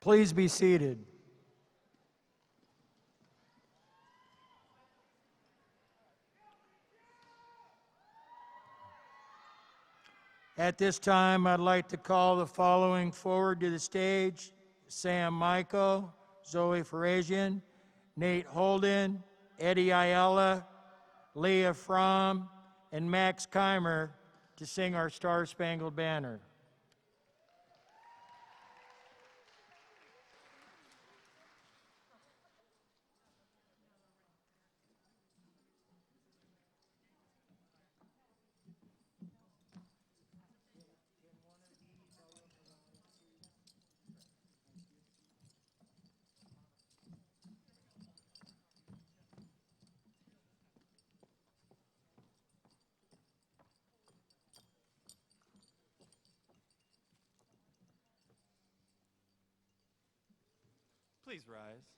Please be seated. At this time, I'd like to call the following forward to the stage: Sam Michael, Zoe Farazian, Nate Holden, Eddie Ayala, Leah Fromm, and Max Keimer to sing our Star-Spangled Banner. Please rise.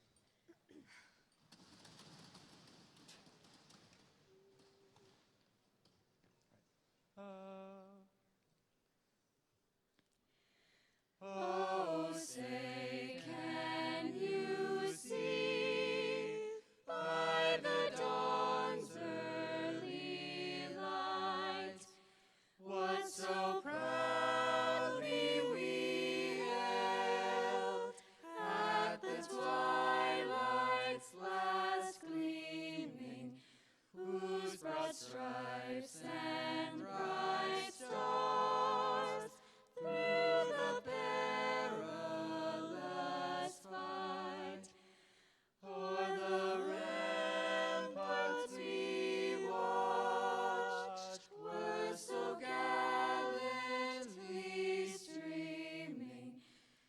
Oh, say, can you see by the dawn's early light what so proudly we hailed at the twilight's last gleaming, whose broad stripes and bright stars through the perilous fight o'er the ramparts we watched were so gallantly streaming,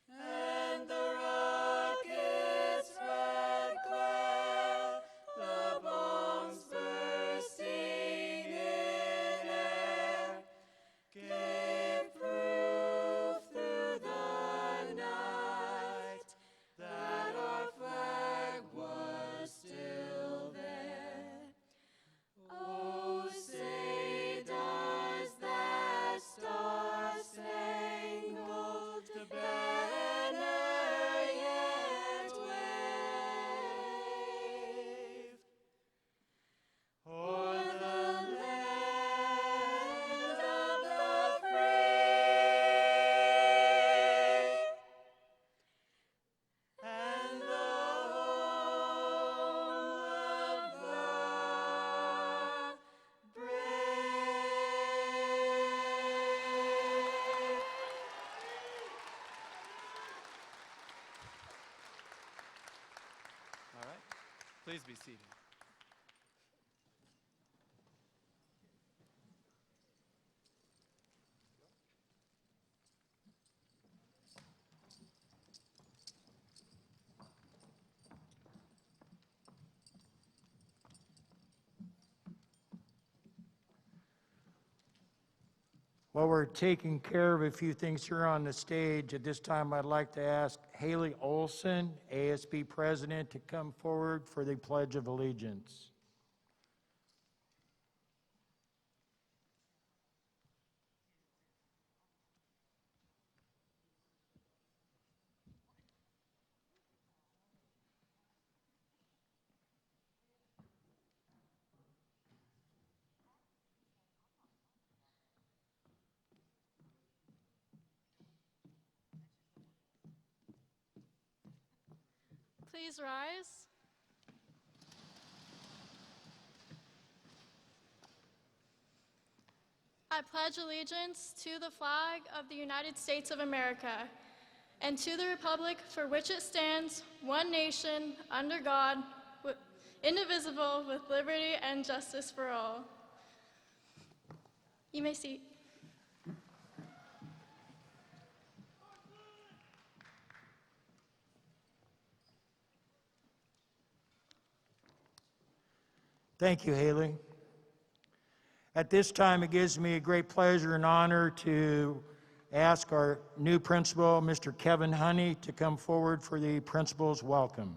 and the rocket's red glare, the bombs bursting in air, gave proof through the night that our flag was still there. Oh, say does that star-spangled banner yet wave o'er the land of the free and the home of the brave. All right. Please be seated. While we're taking care of a few things here on the stage, at this time I'd like to ask Haley Olson, ASB President, to come forward for the Pledge of Allegiance. Please rise. I pledge allegiance to the flag of the United States of America and to the republic for which it stands, one nation, under God, indivisible, with liberty and justice for all. You may seat. Thank you, Haley. At this time, it gives me a great pleasure and honor to ask our new principal, Mr. Kevin Honey, to come forward for the principal's welcome.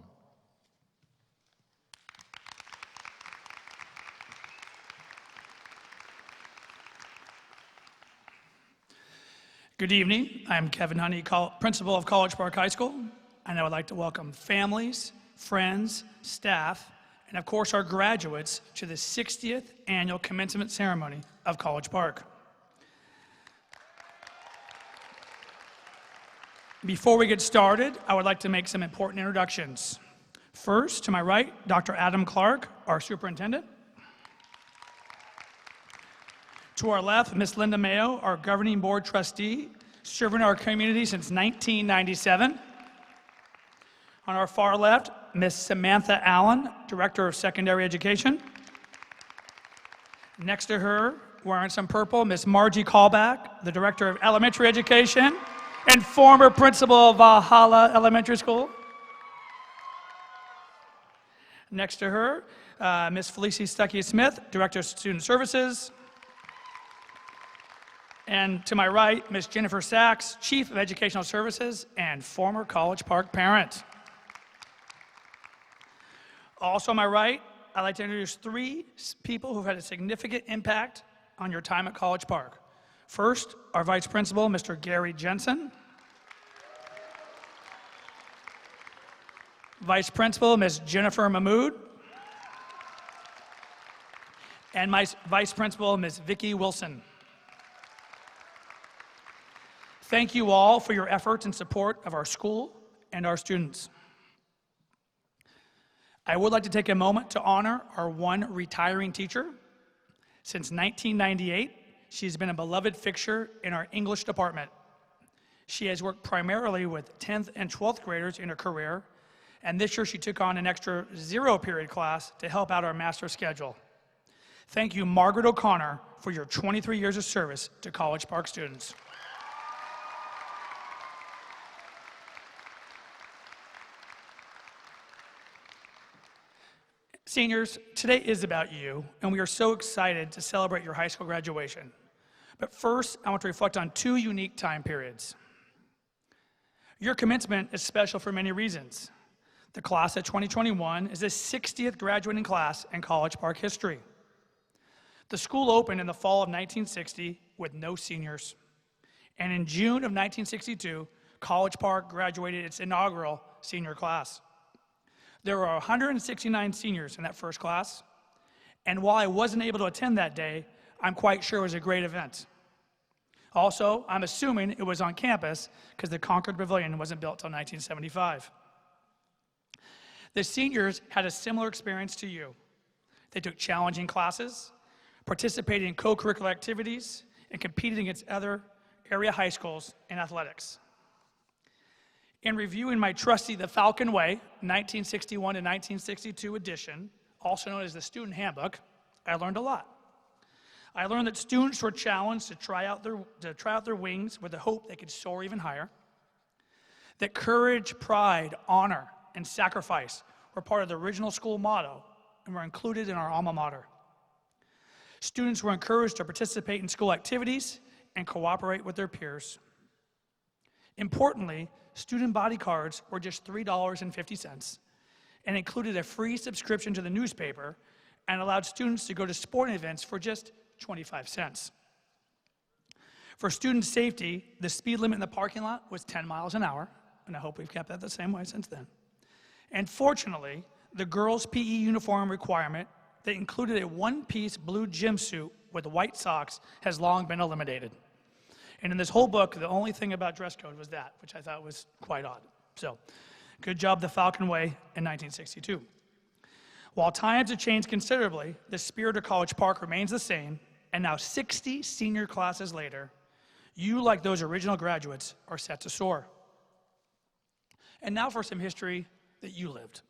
Good evening. I'm Kevin Honey, principal of College Park High School. And I would like to welcome families, friends, staff, and of course our graduates to the 60th annual commencement ceremony of College Park. Before we get started, I would like to make some important introductions. First, to my right, Dr. Adam Clark, our superintendent. To our left, Ms. Linda Mayo, our governing board trustee, serving our community since 1997. On our far left, Ms. Samantha Allen, Director of Secondary Education. Next to her, wearing some purple, Ms. Margie Callback, the Director of Elementary Education and former principal of Valhalla Elementary School. Next to her, Ms. Felicia Stuckey-Smith, Director of Student Services. And to my right, Ms. Jennifer Sachs, Chief of Educational Services and former College Park parent. Also on my right, I'd like to introduce three people who've had a significant impact on your time at College Park. First, our Vice Principal, Mr. Gary Jensen. Vice Principal, Ms. Jennifer Mahmood. And my Vice Principal, Ms. Vicki Wilson. Thank you all for your efforts and support of our school and our students. I would like to take a moment to honor our one retiring teacher. Since 1998, she's been a beloved fixture in our English department. She has worked primarily with 10th and 12th graders in her career, and this year she took on an extra zero-period class to help out our master schedule. Thank you, Margaret O'Connor, for your 23 years of service to College Park students. Seniors, today is about you, and we are so excited to celebrate your high school graduation. But first, I want to reflect on two unique time periods. Your commencement is special for many reasons. The class of 2021 is the 60th graduating class in College Park history. The school opened in the fall of 1960 with no seniors. And in June of 1962, College Park graduated its inaugural senior class. There were 169 seniors in that first class, and while I wasn't able to attend that day, I'm quite sure it was a great event. Also, I'm assuming it was on campus because the Concord Pavilion wasn't built until 1975. The seniors had a similar experience to you. They took challenging classes, participated in co-curricular activities, and competed against other area high schools in athletics. In reviewing my trusty The Falcon Way, 1961 to 1962 edition, also known as the Student Handbook, I learned a lot. I learned that students were challenged to try out their wings with the hope they could soar even higher. That courage, pride, honor, and sacrifice were part of the original school motto and were included in our alma mater. Students were encouraged to participate in school activities and cooperate with their peers. Importantly, student body cards were just $3.50 and included a free subscription to the newspaper and allowed students to go to sporting events for just 25 cents. For student safety, the speed limit in the parking lot was 10 miles an hour, and I hope we've kept that the same way since then. And fortunately, the girls' PE uniform requirement that included a one-piece blue gym suit with white socks has long been eliminated. And in this whole book, the only thing about dress code was that, which I thought was quite odd. So, good job, The Falcon Way in 1962. While times have changed considerably, the spirit of College Park remains the same, and now 60 senior classes later, you, like those original graduates, are set to soar. And now for some history that you lived.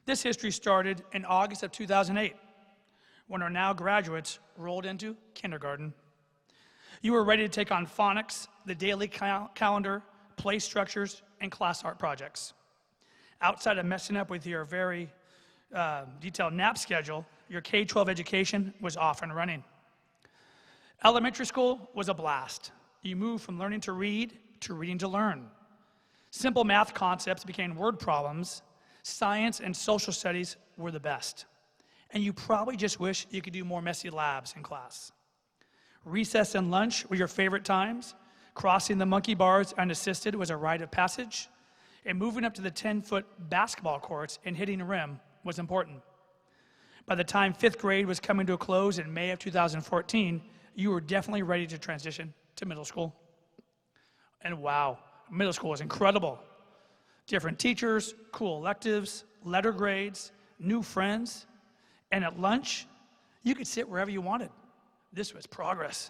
This history started in August of 2008, when our now graduates rolled into kindergarten. You were ready to take on phonics, the daily calendar, play structures, and class art projects. Outside of messing up with your very detailed nap schedule, your K-12 education was off and running. Elementary school was a blast. You moved from learning to read to reading to learn. Simple math concepts became word problems. Science and social studies were the best. And you probably just wish you could do more messy labs in class. Recess and lunch were your favorite times. Crossing the monkey bars unassisted was a rite of passage. and moving up to the 10-foot basketball courts and hitting the rim was important. By the time 5th grade was coming to a close in May of 2014, you were definitely ready to transition to middle school. And wow, middle school was incredible. Different teachers, cool electives, letter grades, new friends, and at lunch, you could sit wherever you wanted. This was progress.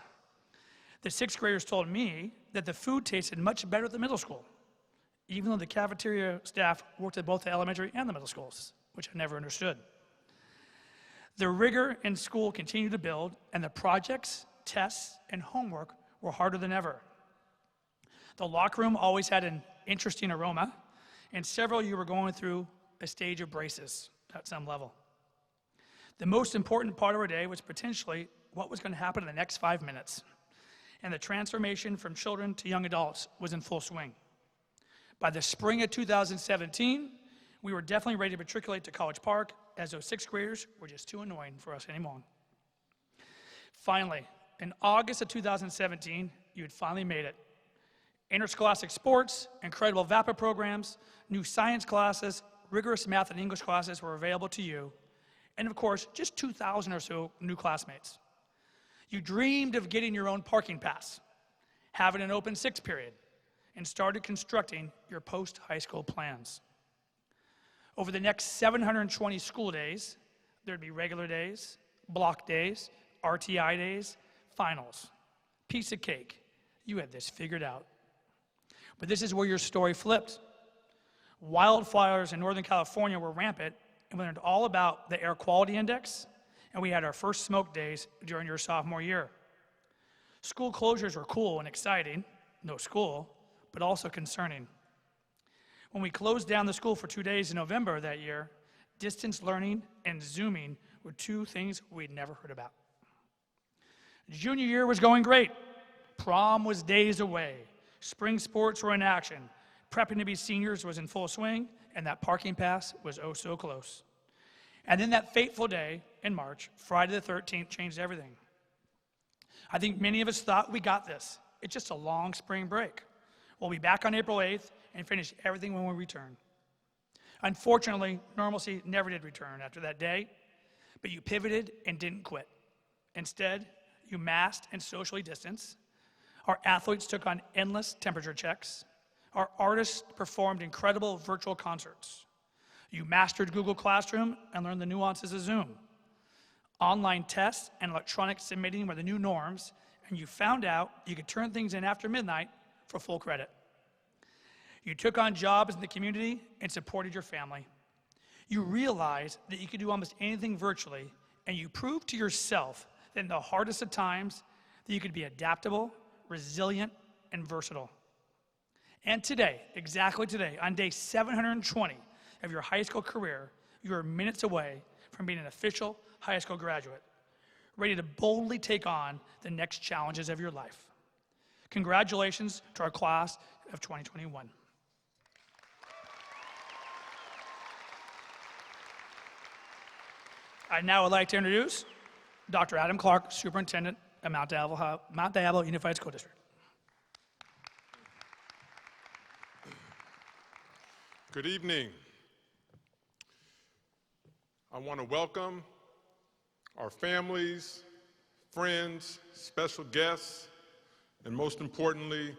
The 6th graders told me that the food tasted much better at the middle school, even though the cafeteria staff worked at both the elementary and the middle schools, which I never understood. The rigor in school continued to build, and the projects, tests, and homework were harder than ever. The locker room always had an interesting aroma, and several of you were going through a stage of braces at some level. The most important part of our day was potentially what was going to happen in the next 5 minutes, and the transformation from children to young adults was in full swing. By the spring of 2017, we were definitely ready to matriculate to College Park, as those 6th graders were just too annoying for us anymore. Finally, in August of 2017, you had finally made it. Interscholastic sports, incredible VAPA programs, new science classes, rigorous math and English classes were available to you, and of course, just 2,000 or so new classmates. You dreamed of getting your own parking pass, having an open 6 period, and started constructing your post-high school plans. Over the next 720 school days, there'd be regular days, block days, RTI days, finals. Piece of cake. You had this figured out. But this is where your story flipped. Wildfires in Northern California were rampant, and we learned all about the air quality index, and we had our first smoke days during your sophomore year. School closures were cool and exciting, no school, but also concerning. When we closed down the school for 2 days in November of that year, distance learning and Zooming were 2 things we'd never heard about. Junior year was going great. Prom was days away. Spring sports were in action. Prepping to be seniors was in full swing, and that parking pass was oh so close. And then that fateful day in March, Friday the 13th, changed everything. I think many of us thought we got this. It's just a long spring break. We'll be back on April 8th and finish everything when we return. Unfortunately, normalcy never did return after that day, but you pivoted and didn't quit. Instead, you masked and socially distanced. Our athletes took on endless temperature checks. Our artists performed incredible virtual concerts. You mastered Google Classroom and learned the nuances of Zoom. Online tests and electronic submitting were the new norms, and you found out you could turn things in after midnight for full credit. You took on jobs in the community and supported your family. You realized that you could do almost anything virtually, and you proved to yourself that in the hardest of times that you could be adaptable, resilient, and versatile. And today, exactly today, on day 720 of your high school career, you are minutes away from being an official high school graduate, ready to boldly take on the next challenges of your life. Congratulations to our class of 2021. I now would like to introduce Dr. Adam Clark, Superintendent at Mount Diablo Unified School District. Good evening. I want to welcome our families, friends, special guests, and most importantly,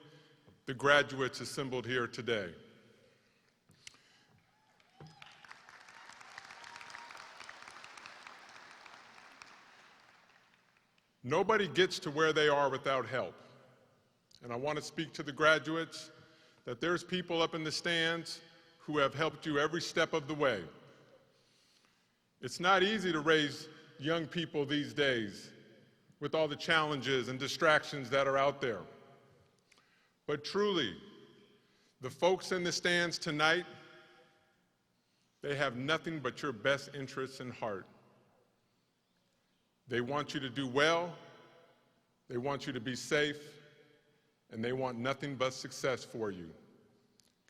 the graduates assembled here today. Nobody gets to where they are without help. And I want to speak to the graduates that there's people up in the stands who have helped you every step of the way. It's not easy to raise young people these days with all the challenges and distractions that are out there. But truly, the folks in the stands tonight, they have nothing but your best interests in heart. They want you to do well, they want you to be safe, and they want nothing but success for you.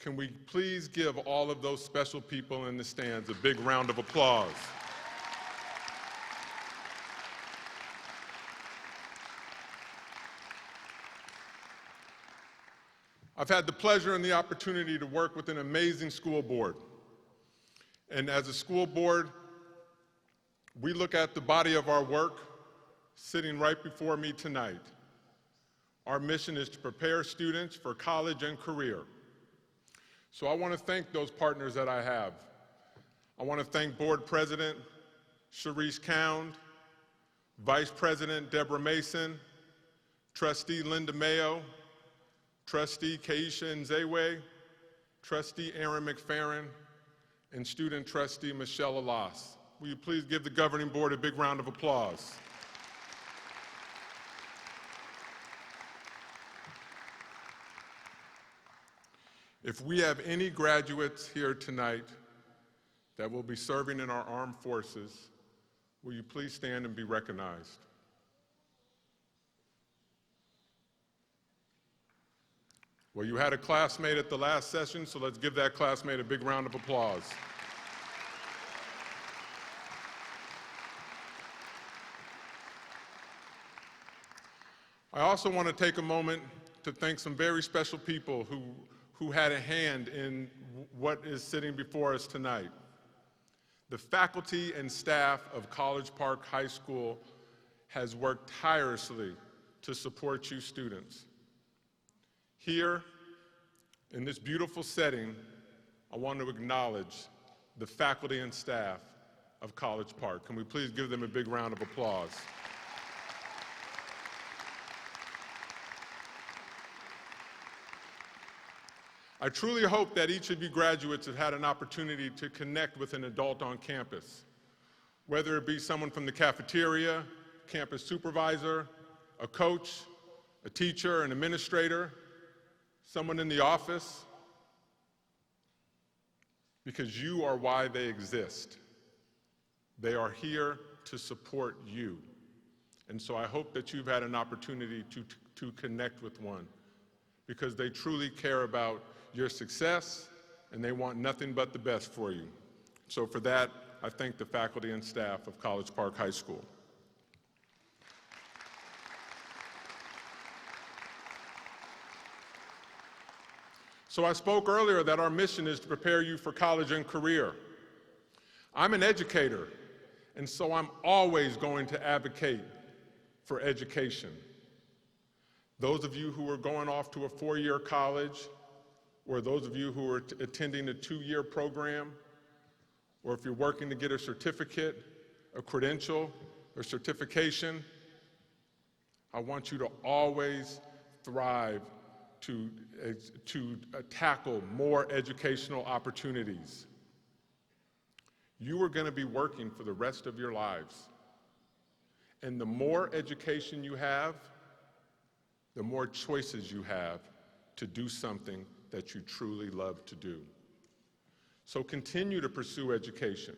Can we please give all of those special people in the stands a big round of applause? I've had the pleasure and the opportunity to work with an amazing school board. And as a school board, we look at the body of our work sitting right before me tonight. Our mission is to prepare students for college and career. So I want to thank those partners that I have. I want to thank Board President Sharice Cound, Vice President Deborah Mason, Trustee Linda Mayo, Trustee Keisha Nzewe, Trustee Aaron McFerrin, and Student Trustee Michelle Alas. Will you please give the governing board a big round of applause? If we have any graduates here tonight that will be serving in our armed forces, will you please stand and be recognized? Well, you had a classmate at the last session, so let's give that classmate a big round of applause. I also want to take a moment to thank some very special people who had a hand in what is sitting before us tonight. The faculty and staff of College Park High School has worked tirelessly to support you students. Here, in this beautiful setting, I want to acknowledge the faculty and staff of College Park. Can we please give them a big round of applause? I truly hope that each of you graduates have had an opportunity to connect with an adult on campus, whether it be someone from the cafeteria, campus supervisor, a coach, a teacher, an administrator, someone in the office, because you are why they exist. They are here to support you. And so I hope that you've had an opportunity to connect with one, because they truly care about your success and they want nothing but the best for you. So for that, I thank the faculty and staff of College Park High School. So I spoke earlier that our mission is to prepare you for college and career. I'm an educator, and so I'm always going to advocate for education. Those of you who are going off to a 4-year college, or those of you who are attending a 2-year program, or if you're working to get a certificate, a credential, or certification, I want you to always thrive to tackle more educational opportunities. You are going to be working for the rest of your lives. And the more education you have, the more choices you have to do something that you truly love to do. So continue to pursue education.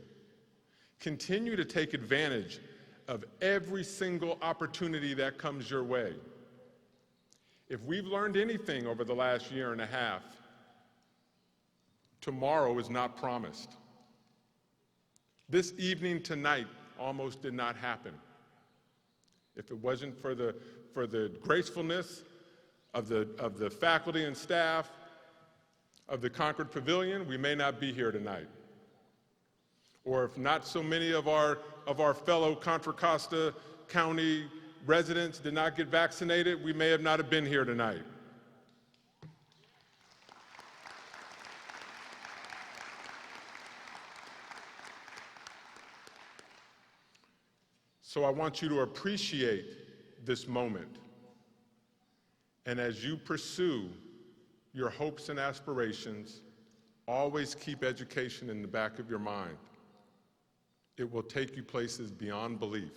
Continue to take advantage of every single opportunity that comes your way. If we've learned anything over the last year and a half, tomorrow is not promised. This evening tonight almost did not happen. If it wasn't for the gracefulness of the faculty and staff of the Concord Pavilion, we may not be here tonight. Or if not so many of our fellow Contra Costa County residents did not get vaccinated, we may have not have been here tonight. So I want you to appreciate this moment. And as you pursue your hopes and aspirations, always keep education in the back of your mind. It will take you places beyond belief.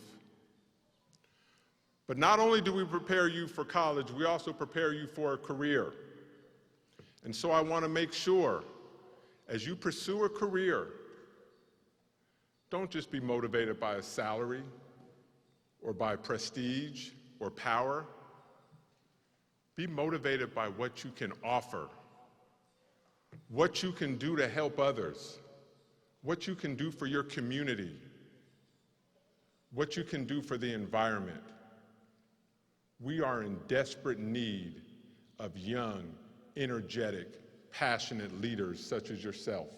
But not only do we prepare you for college, we also prepare you for a career. And so I want to make sure, as you pursue a career, don't just be motivated by a salary or by prestige or power. Be motivated by what you can offer, what you can do to help others, what you can do for your community, what you can do for the environment. We are in desperate need of young, energetic, passionate leaders such as yourself.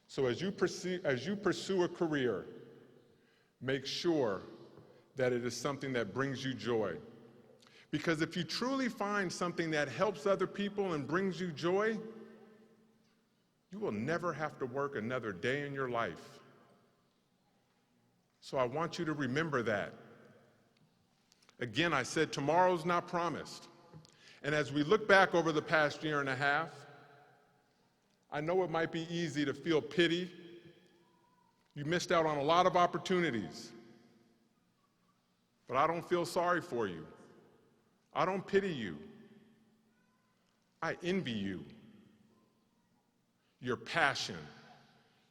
So as you pursue a career, make sure that it is something that brings you joy. Because if you truly find something that helps other people and brings you joy, you will never have to work another day in your life. So I want you to remember that. Again, I said tomorrow's not promised. And as we look back over the past year and a half, I know it might be easy to feel pity. You missed out on a lot of opportunities. But I don't feel sorry for you. I don't pity you. I envy you. Your passion,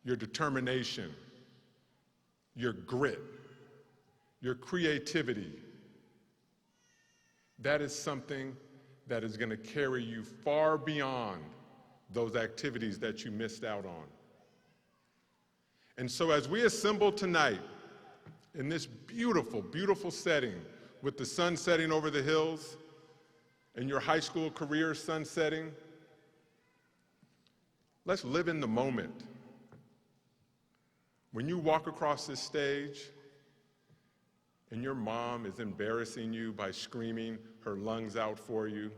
your determination, your grit, your creativity. That is something that is going to carry you far beyond those activities that you missed out on. And so as we assemble tonight in this beautiful, beautiful setting with the sun setting over the hills and your high school career sunsetting, let's live in the moment. When you walk across this stage and your mom is embarrassing you by screaming her lungs out for you,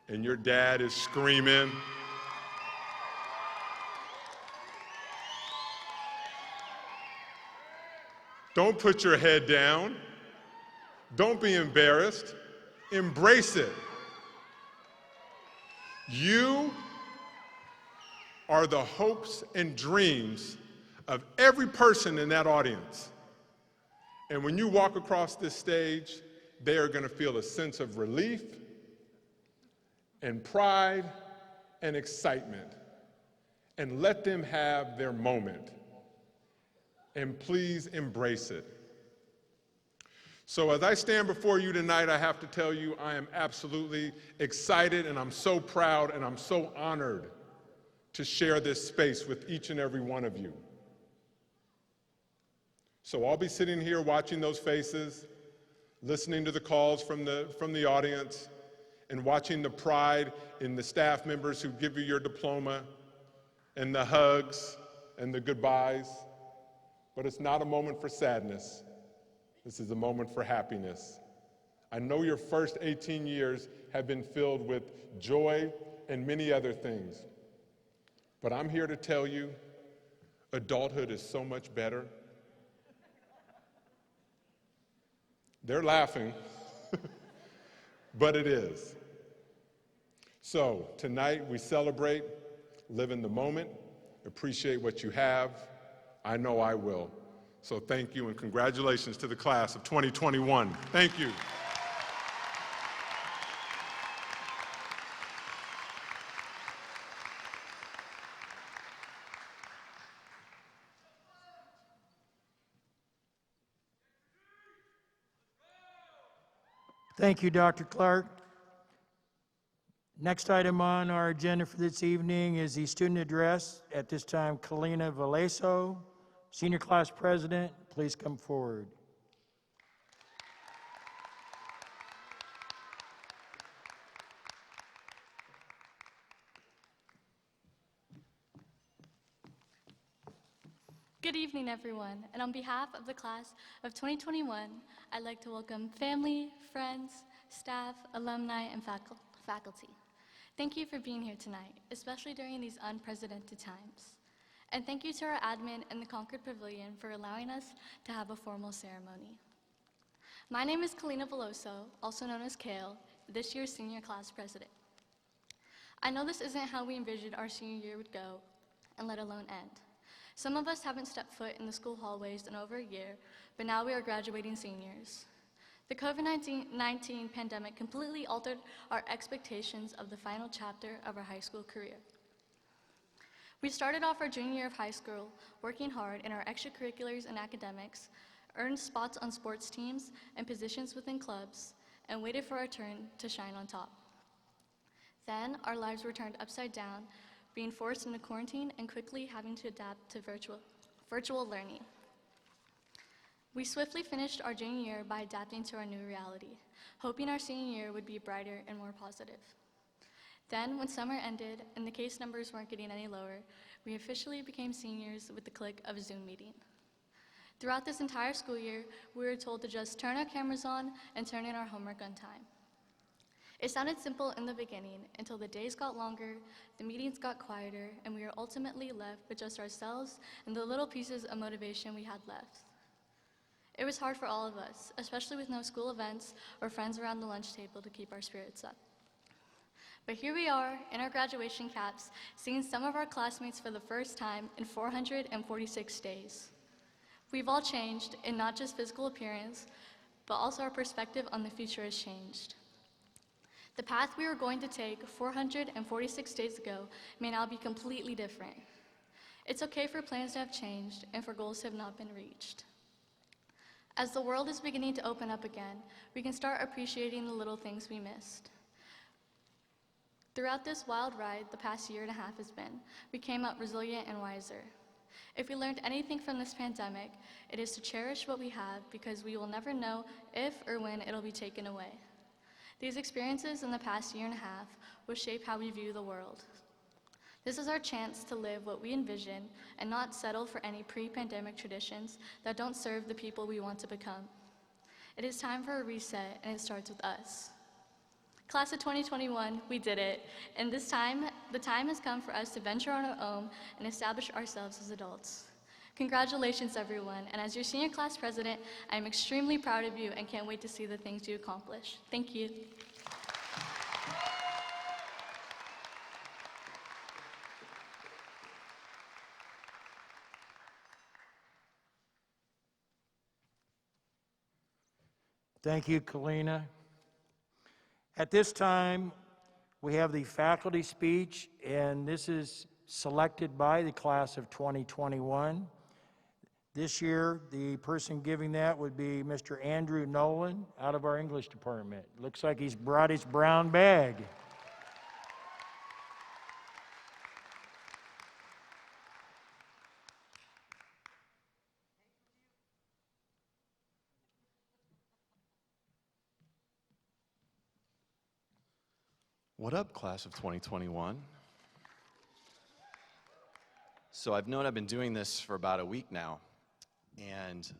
and your dad is screaming, don't put your head down. Don't be embarrassed. Embrace it. You are the hopes and dreams of every person in that audience. And when you walk across this stage, they are going to feel a sense of relief and pride and excitement. And let them have their moment. And please embrace it. So as I stand before you tonight, I have to tell you I am absolutely excited, and I'm so proud, and I'm so honored to share this space with each and every one of you. So I'll be sitting here watching those faces, listening to the calls from the audience, and watching the pride in the staff members who give you your diploma, and the hugs and the goodbyes. But it's not a moment for sadness. This is a moment for happiness. I know your first 18 years have been filled with joy and many other things. But I'm here to tell you, adulthood is so much better. They're laughing, but it is. So tonight we celebrate, live in the moment, appreciate what you have. I know I will. So thank you and congratulations to the class of 2021. Thank you. Thank you, Dr. Clark. Next item on our agenda for this evening is the student address. At this time, Kalina Valeso, Senior Class President, please come forward. Good evening, everyone, and on behalf of the class of 2021, I'd like to welcome family, friends, staff, alumni, and faculty. Thank you for being here tonight, especially during these unprecedented times. And thank you to our admin and the Concord Pavilion for allowing us to have a formal ceremony. My name is Kalina Veloso, also known as Kale, this year's senior class president. I know this isn't how we envisioned our senior year would go, and let alone end. Some of us haven't stepped foot in the school hallways in over a year, but now we are graduating seniors. The COVID-19 pandemic completely altered our expectations of the final chapter of our high school career. We started off our junior year of high school working hard in our extracurriculars and academics, earned spots on sports teams and positions within clubs, and waited for our turn to shine on top. Then our lives were turned upside down, being forced into quarantine and quickly having to adapt to virtual learning. We swiftly finished our junior year by adapting to our new reality, hoping our senior year would be brighter and more positive. Then, when summer ended and the case numbers weren't getting any lower, we officially became seniors with the click of a Zoom meeting. Throughout this entire school year, we were told to just turn our cameras on and turn in our homework on time. It sounded simple in the beginning until the days got longer, the meetings got quieter, and we were ultimately left with just ourselves and the little pieces of motivation we had left. It was hard for all of us, especially with no school events or friends around the lunch table to keep our spirits up. But here we are in our graduation caps, seeing some of our classmates for the first time in 446 days. We've all changed in not just physical appearance, but also our perspective on the future has changed. The path we were going to take 446 days ago may now be completely different. It's okay for plans to have changed and for goals to have not been reached. As the world is beginning to open up again, we can start appreciating the little things we missed. Throughout this wild ride the past year and a half has been, we came out resilient and wiser. If we learned anything from this pandemic, it is to cherish what we have because we will never know if or when it'll be taken away. These experiences in the past year and a half will shape how we view the world. This is our chance to live what we envision and not settle for any pre-pandemic traditions that don't serve the people we want to become. It is time for a reset, and it starts with us. Class of 2021, we did it, and the time has come for us to venture on our own and establish ourselves as adults. Congratulations, everyone, and as your senior class president, I am extremely proud of you and can't wait to see the things you accomplish. Thank you. Thank you, Kalina. At this time, we have the faculty speech, and this is selected by the class of 2021. This year, the person giving that would be Mr. Andrew Nolan out of our English department. Looks like he's brought his brown bag. What up, class of 2021? So I've been doing this for about a week now, and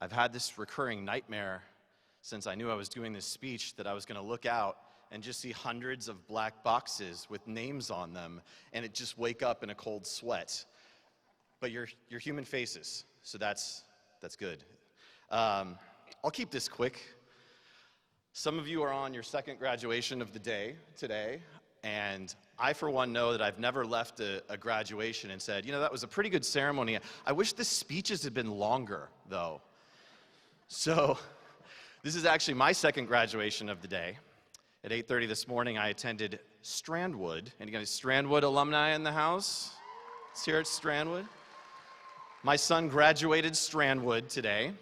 I've had this recurring nightmare since I knew I was doing this speech that I was going to look out and just see hundreds of black boxes with names on them, and it just wake up in a cold sweat. But you're human faces, so that's good. I'll keep this quick. Some of you are on your second graduation of the day today, and I, for one, know that I've never left a graduation and said, you know, that was a pretty good ceremony. I wish the speeches had been longer, though. So this is actually my second graduation of the day. At 8:30 this morning, I attended Strandwood. Any guys Strandwood alumni in the house? It's here at Strandwood. My son graduated Strandwood today,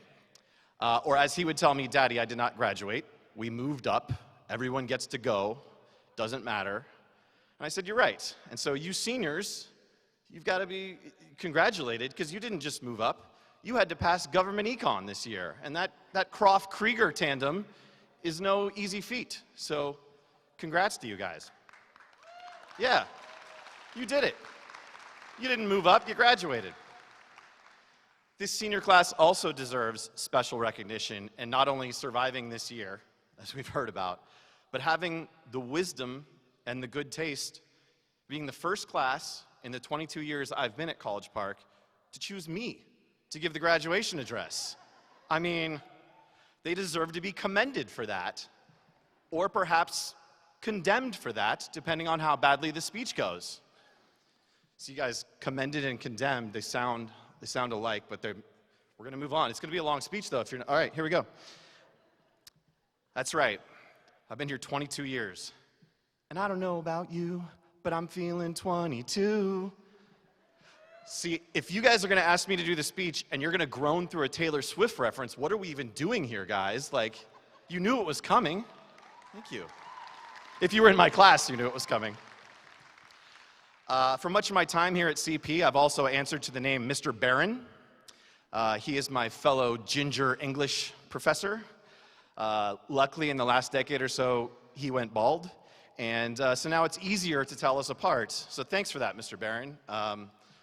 or as he would tell me, Daddy, I did not graduate. We moved up, everyone gets to go, doesn't matter. And I said, you're right. And so you seniors, you've got to be congratulated because you didn't just move up. You had to pass government econ this year. And that Croft-Krieger tandem is no easy feat. So congrats to you guys. Yeah, you did it. You didn't move up, you graduated. This senior class also deserves special recognition, and not only surviving this year, as we've heard about, but having the wisdom and the good taste, being the first class in the 22 years I've been at College Park to choose me to give the graduation address. I mean, they deserve to be commended for that, or perhaps condemned for that, depending on how badly the speech goes. So you guys, commended and condemned, they sound alike, but we're going to move on. It's going to be a long speech, though. All right, here we go. That's right. I've been here 22 years. And I don't know about you, but I'm feeling 22. See, if you guys are going to ask me to do the speech and you're going to groan through a Taylor Swift reference, what are we even doing here, guys? Like, you knew it was coming. Thank you. If you were in my class, you knew it was coming. For much of my time here at CP, I've also answered to the name Mr. Barron. He is my fellow ginger English professor. Luckily, in the last decade or so, he went bald, And so now it's easier to tell us apart. So thanks for that, Mr. Barron.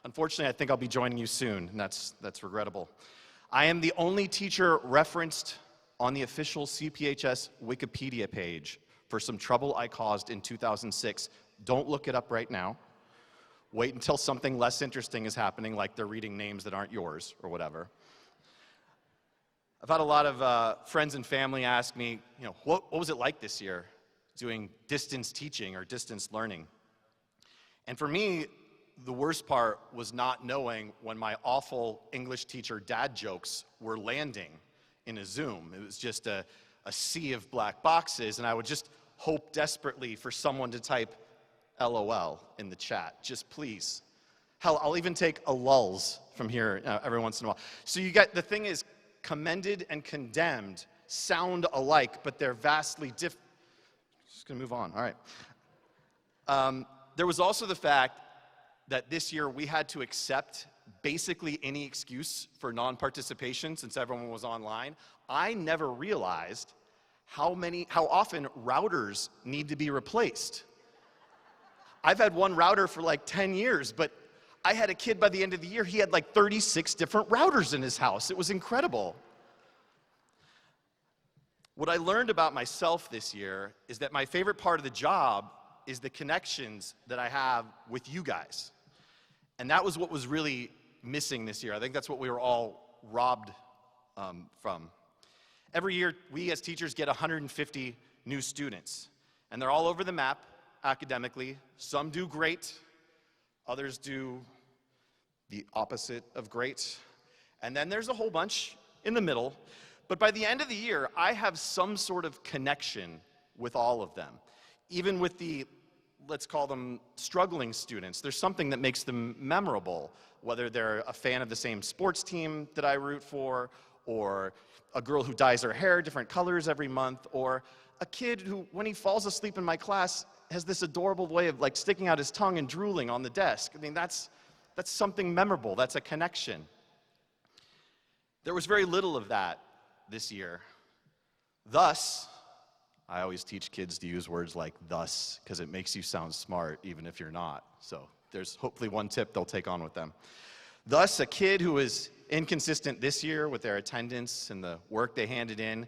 Unfortunately, I think I'll be joining you soon, and that's regrettable. I am the only teacher referenced on the official CPHS Wikipedia page for some trouble I caused in 2006. Don't look it up right now. Wait until something less interesting is happening, like they're reading names that aren't yours or whatever. I've had a lot of friends and family ask me, what was it like this year doing distance teaching or distance learning? And for me, the worst part was not knowing when my awful English teacher dad jokes were landing in a Zoom. It was just a sea of black boxes, and I would just hope desperately for someone to type LOL in the chat. Just please. Hell, I'll even take a lulls from here every once in a while. So you get, the thing is, commended and condemned sound alike, but they're vastly different. Just gonna move on, all right. There was also the fact that this year we had to accept basically any excuse for non-participation since everyone was online. I never realized how often routers need to be replaced. I've had one router for like 10 years, but I had a kid by the end of the year, he had like 36 different routers in his house. It was incredible. What I learned about myself this year is that my favorite part of the job is the connections that I have with you guys. And that was what was really missing this year. I think that's what we were all robbed from. Every year, we as teachers get 150 new students, and they're all over the map academically. Some do great, others do the opposite of great, and then there's a whole bunch in the middle. But by the end of the year, I have some sort of connection with all of them. Even with the, let's call them struggling students, there's something that makes them memorable, whether they're a fan of the same sports team that I root for, or a girl who dyes her hair different colors every month, or a kid who, when he falls asleep in my class, has this adorable way of like sticking out his tongue and drooling on the desk. I mean, that's something memorable. That's a connection. There was very little of that this year. Thus, I always teach kids to use words like thus, because it makes you sound smart, even if you're not. So there's hopefully one tip they'll take on with them. Thus, a kid who was inconsistent this year with their attendance and the work they handed in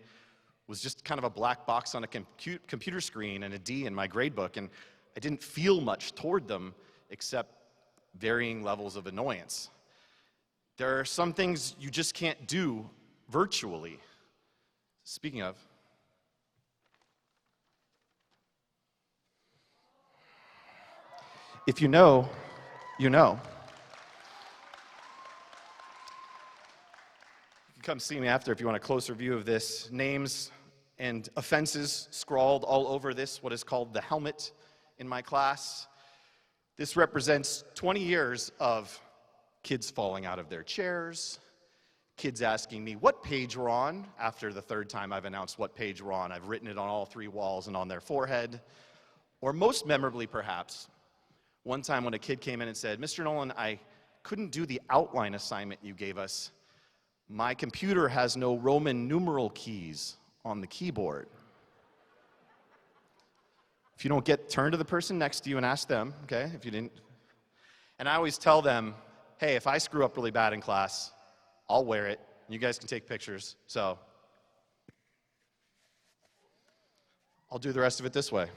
was just kind of a black box on a computer screen and a D in my grade book, and I didn't feel much toward them except varying levels of annoyance. There are some things you just can't do virtually. Speaking of, if you know, you know. You can come see me after if you want a closer view of this. Names and offenses scrawled all over this, what is called the helmet in my class. This represents 20 years of kids falling out of their chairs, kids asking me what page we're on. After the third time I've announced what page we're on, I've written it on all three walls and on their forehead. Or most memorably, perhaps, one time when a kid came in and said, "Mr. Nolan, I couldn't do the outline assignment you gave us. My computer has no Roman numeral keys on the keyboard." If you don't get, turn to the person next to you and ask them, okay, if you didn't. And I always tell them, hey, if I screw up really bad in class, I'll wear it. You guys can take pictures. So I'll do the rest of it this way.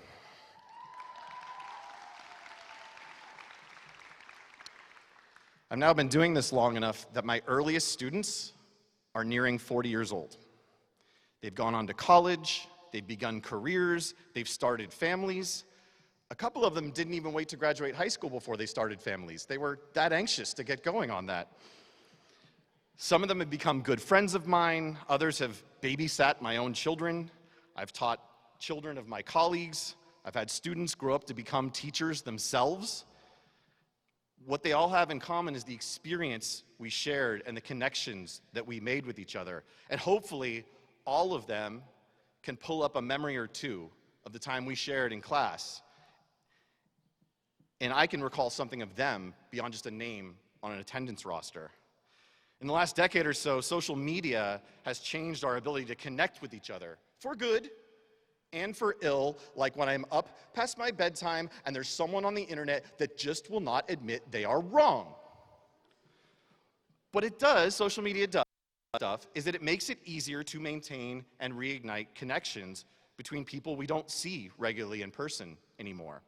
I've now been doing this long enough that my earliest students are nearing 40 years old. They've gone on to college, they've begun careers, they've started families. A couple of them didn't even wait to graduate high school before they started families. They were that anxious to get going on that. Some of them have become good friends of mine. Others have babysat my own children. I've taught children of my colleagues. I've had students grow up to become teachers themselves. What they all have in common is the experience we shared and the connections that we made with each other. And hopefully, all of them can pull up a memory or two of the time we shared in class. And I can recall something of them beyond just a name on an attendance roster. In the last decade or so, social media has changed our ability to connect with each other for good and for ill, like when I'm up past my bedtime and there's someone on the internet that just will not admit they are wrong. What it does, social media does, is that it makes it easier to maintain and reignite connections between people we don't see regularly in person anymore.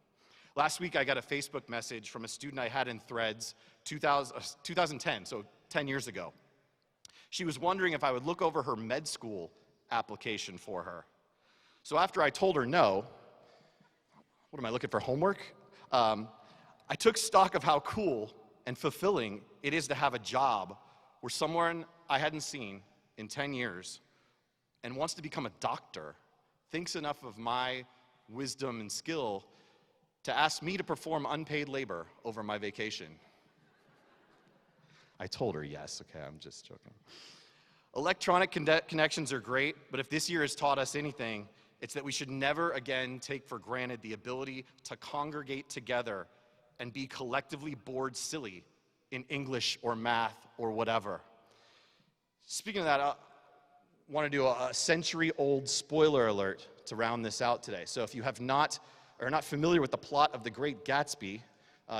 Last week, I got a Facebook message from a student I had in Threads 2010, so 10 years ago. She was wondering if I would look over her med school application for her. So after I told her no, what am I looking for, homework? I took stock of how cool and fulfilling it is to have a job where someone I hadn't seen in 10 years and wants to become a doctor thinks enough of my wisdom and skill to ask me to perform unpaid labor over my vacation. I told her yes. Okay, I'm just joking. Electronic connections are great, but if this year has taught us anything, it's that we should never again take for granted the ability to congregate together and be collectively bored silly in English or math or whatever. Speaking of that, I want to do a century-old spoiler alert to round this out today. So if you are not familiar with the plot of The Great Gatsby,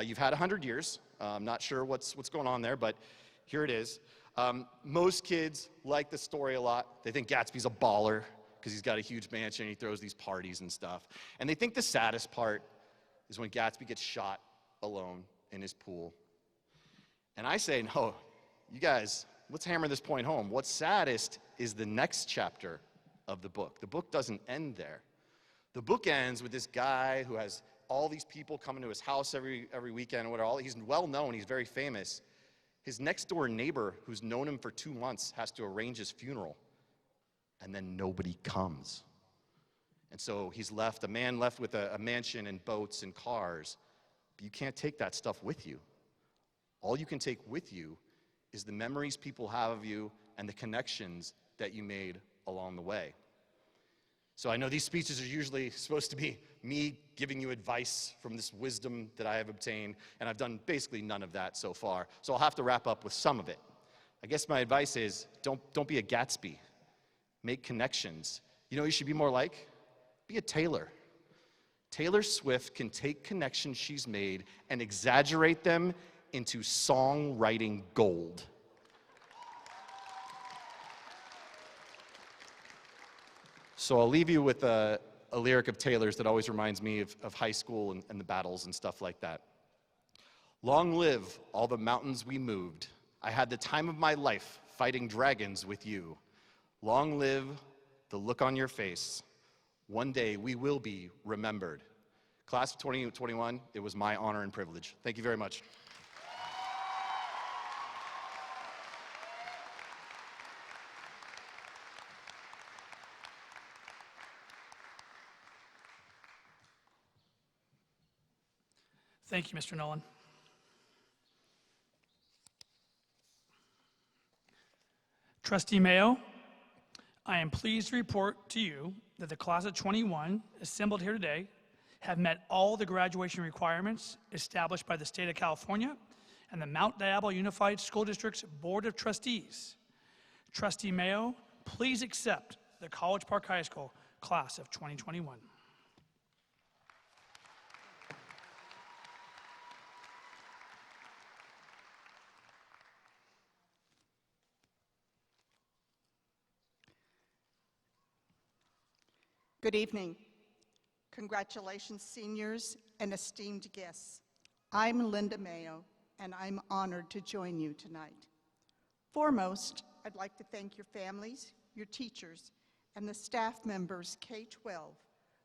you've had 100 years. I'm not sure what's going on there, but here it is. Most kids like the story a lot. They think Gatsby's a baller because he's got a huge mansion and he throws these parties and stuff. And they think the saddest part is when Gatsby gets shot alone in his pool. And I say, no, you guys, let's hammer this point home. What's saddest is the next chapter of the book. The book doesn't end there. The book ends with this guy who has all these people coming to his house every weekend and whatever. He's well known, he's very famous. His next door neighbor, who's known him for 2 months, has to arrange his funeral. And then nobody comes. And so he's left, a man left with a mansion and boats and cars. But you can't take that stuff with you. All you can take with you is the memories people have of you and the connections that you made along the way. So I know these speeches are usually supposed to be me giving you advice from this wisdom that I have obtained, and I've done basically none of that so far. So I'll have to wrap up with some of it. I guess my advice is don't be a Gatsby. Make connections. You know what you should be more like? Be a Taylor. Taylor Swift can take connections she's made and exaggerate them into songwriting gold. So I'll leave you with a lyric of Taylor's that always reminds me of high school and the battles and stuff like that. Long live all the mountains we moved. I had the time of my life fighting dragons with you. Long live the look on your face. One day we will be remembered. Class of 2021, it was my honor and privilege. Thank you very much. Thank you, Mr. Nolan. Trustee Mayo, I am pleased to report to you that the class of 21 assembled here today have met all the graduation requirements established by the state of California and the Mount Diablo Unified School District's Board of Trustees. Trustee Mayo, please accept the College Park High School class of 2021. Good evening. Congratulations, seniors and esteemed guests. I'm Linda Mayo, and I'm honored to join you tonight. Foremost, I'd like to thank your families, your teachers, and the staff members K-12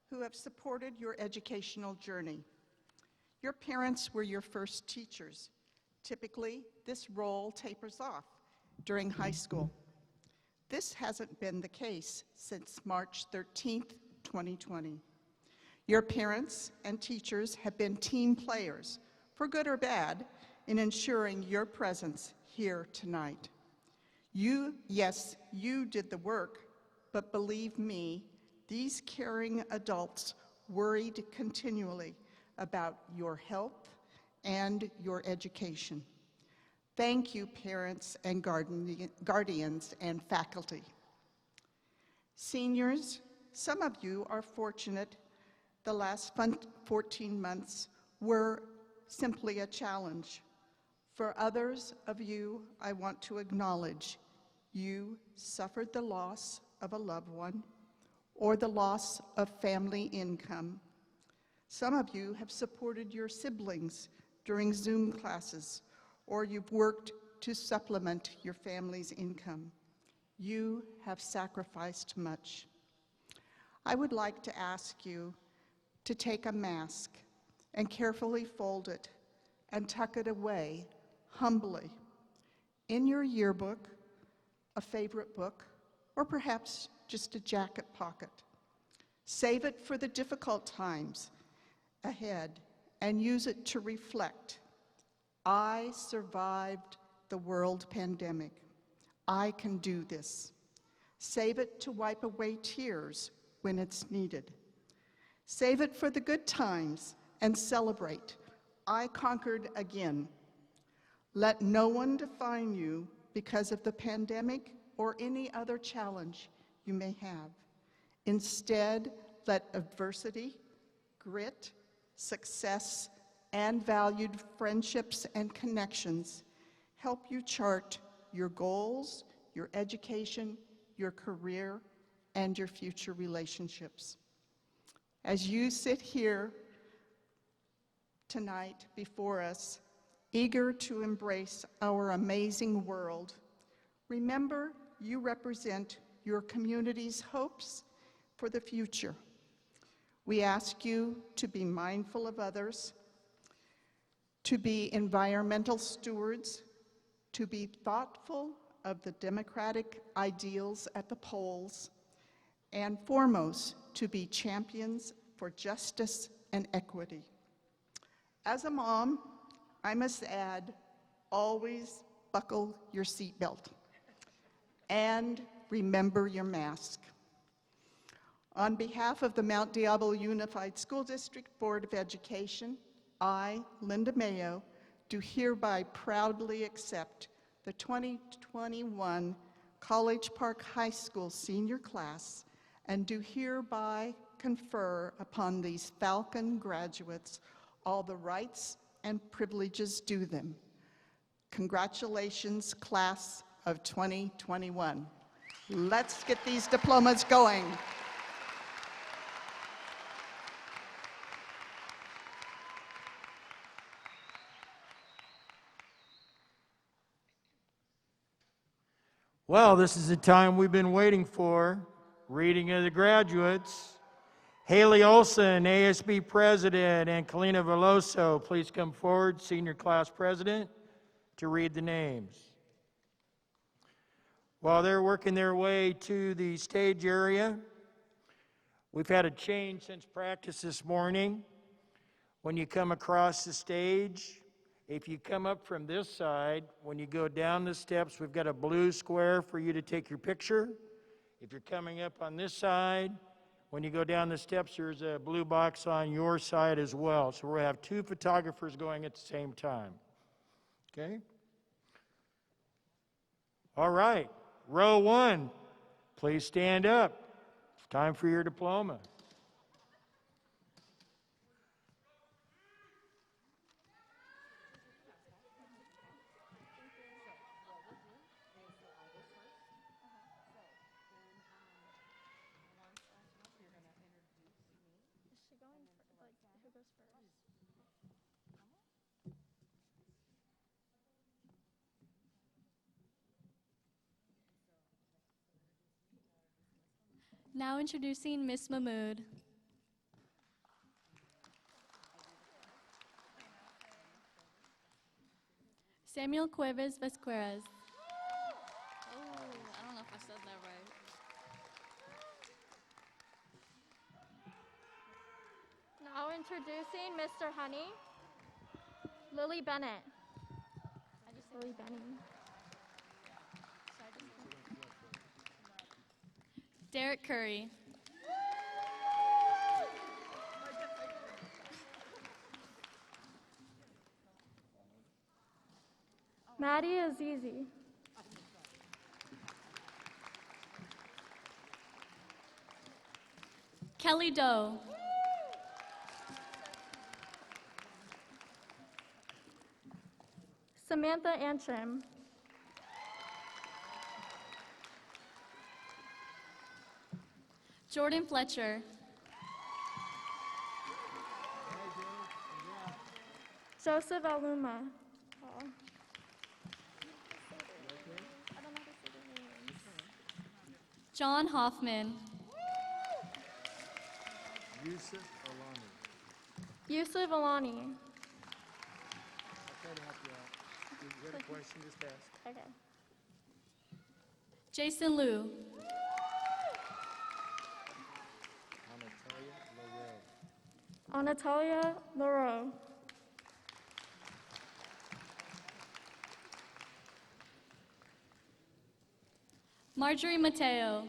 who have supported your educational journey. Your parents were your first teachers. Typically, this role tapers off during high school. This hasn't been the case since March 13th, 2020. Your parents and teachers have been team players, for good or bad, in ensuring your presence here tonight. Yes, you did the work, but believe me, these caring adults worried continually about your health and your education. Thank you, parents and guardians and faculty. Seniors, Some of you are fortunate. The last 14 months were simply a challenge. For others of you, I want to acknowledge you suffered the loss of a loved one or the loss of family income. Some of you have supported your siblings during Zoom classes, or you've worked to supplement your family's income. You have sacrificed much. I would like to ask you to take a mask and carefully fold it and tuck it away humbly in your yearbook, a favorite book, or perhaps just a jacket pocket. Save it for the difficult times ahead and use it to reflect. I survived the world pandemic. I can do this. Save it to wipe away tears when it's needed. Save it for the good times and celebrate. I conquered again. Let no one define you because of the pandemic or any other challenge you may have. Instead, let adversity, grit, success, and valued friendships and connections help you chart your goals, your education, your career, and your future relationships. As you sit here tonight before us, eager to embrace our amazing world, remember you represent your community's hopes for the future. We ask you to be mindful of others, to be environmental stewards, to be thoughtful of the democratic ideals at the polls, and foremost, to be champions for justice and equity. As a mom, I must add, always buckle your seatbelt and remember your mask. On behalf of the Mount Diablo Unified School District Board of Education, I, Linda Mayo, do hereby proudly accept the 2021 College Park High School senior class and do hereby confer upon these Falcon graduates all the rights and privileges due them. Congratulations, class of 2021. Let's get these diplomas going. Well, this is the time we've been waiting for. Reading of the graduates. Haley Olson, ASB President, and Kalina Veloso, please come forward, Senior Class President, to read the names. While they're working their way to the stage area, we've had a change since practice this morning. When you come across the stage, if you come up from this side, when you go down the steps, we've got a blue square for you to take your picture. If you're coming up on this side, when you go down the steps, there's a blue box on your side as well. So we'll have two photographers going at the same time. Okay? All right. Row one, please stand up. It's time for your diploma. Now introducing Miss Mahmood. Samuel Cuevas Vasquez. Oh, I don't know if I said that right. Now introducing Mr. Honey, Lily Bennett. Lily Bennett. Derek Curry. Maddie Azizi. Kelly Doe. Samantha Antrim. Jordan Fletcher. Joseph Aluma. John Hoffman. Yusuf Alani. Okay. Jason Liu. Anatolia Leroux. Marjorie Mateo.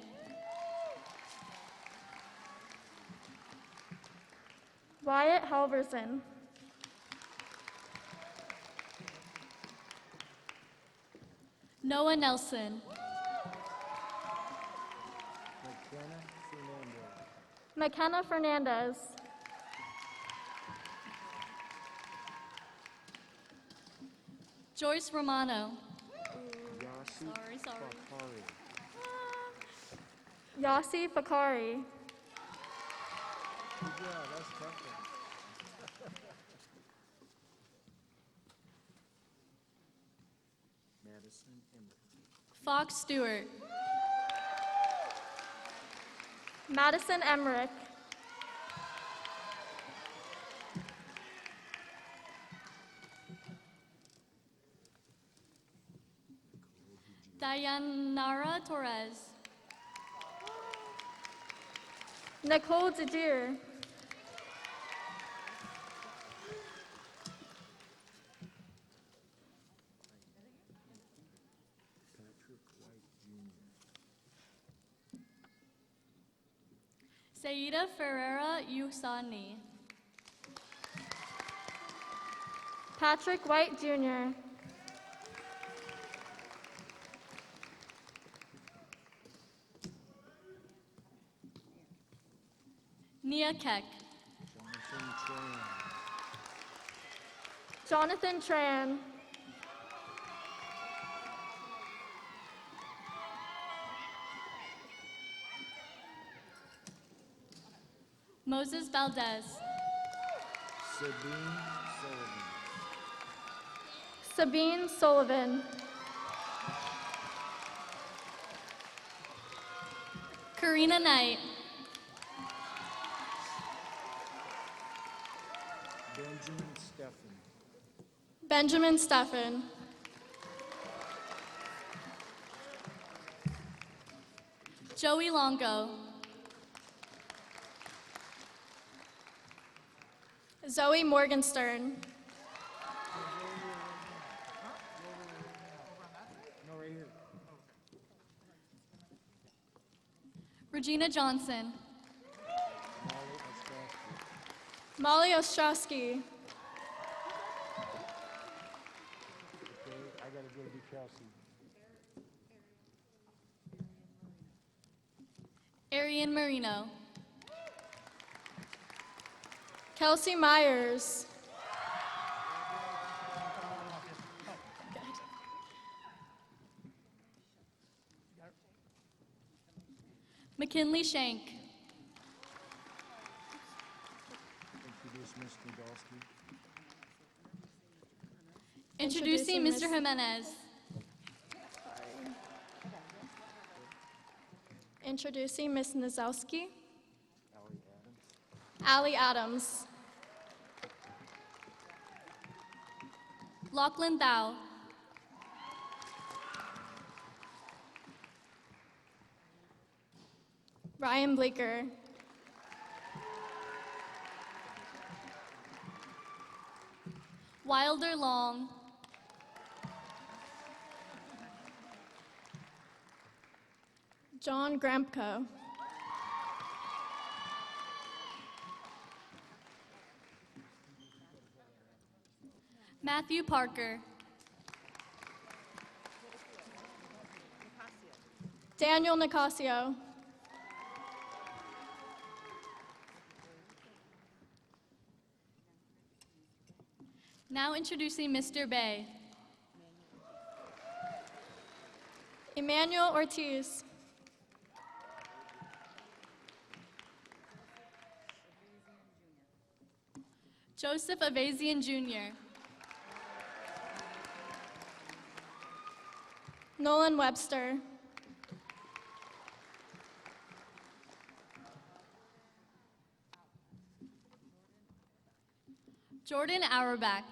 Wyatt Halverson. Noah Nelson. McKenna Fernandez. Joyce Romano. Sorry. Yasi Fakari. Fox Stewart. Madison Emmerich. Dayanara Torres. Nicole Didier. Saida Ferreira Usani. Patrick White Jr. Nia Keck. Jonathan Tran. Moses Valdez. Sabine Sullivan. Karina Knight. Benjamin Steffen. Joey Longo. Zoe Morgenstern. Regina Johnson. Molly Ostrowski. Arian Marino. Kelsey Myers. McKinley Shank. Introducing Mr. Jimenez. Introducing Ms. Nazowski. Allie Adams. Lachlan Thau. Ryan Bleeker. Wilder Long. John Grampko. Matthew Parker. Daniel Nicasio. Now introducing Mr. Bay. Emmanuel Ortiz. Joseph Avazian Jr. Nolan Webster. Jordan Auerbach.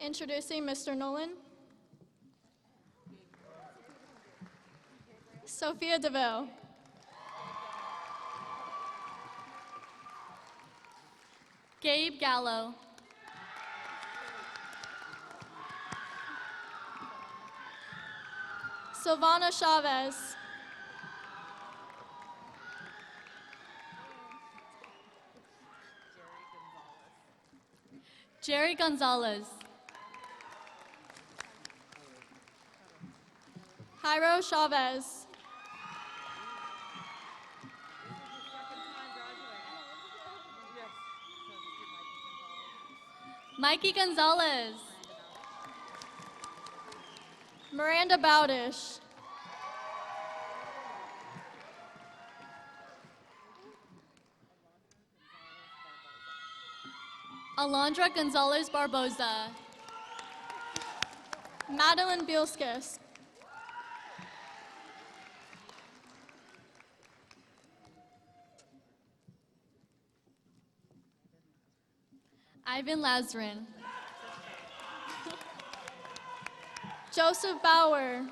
Introducing Mr. Nolan. Sophia DeVille. Gabe Gallo. Silvana Chavez. Jerry Gonzalez. Jairo Chavez. Mikey Gonzalez. Miranda Bowdish. Alondra Gonzalez Barboza. Madeline Bielskis. Ivan Lazarin. Joseph Bauer.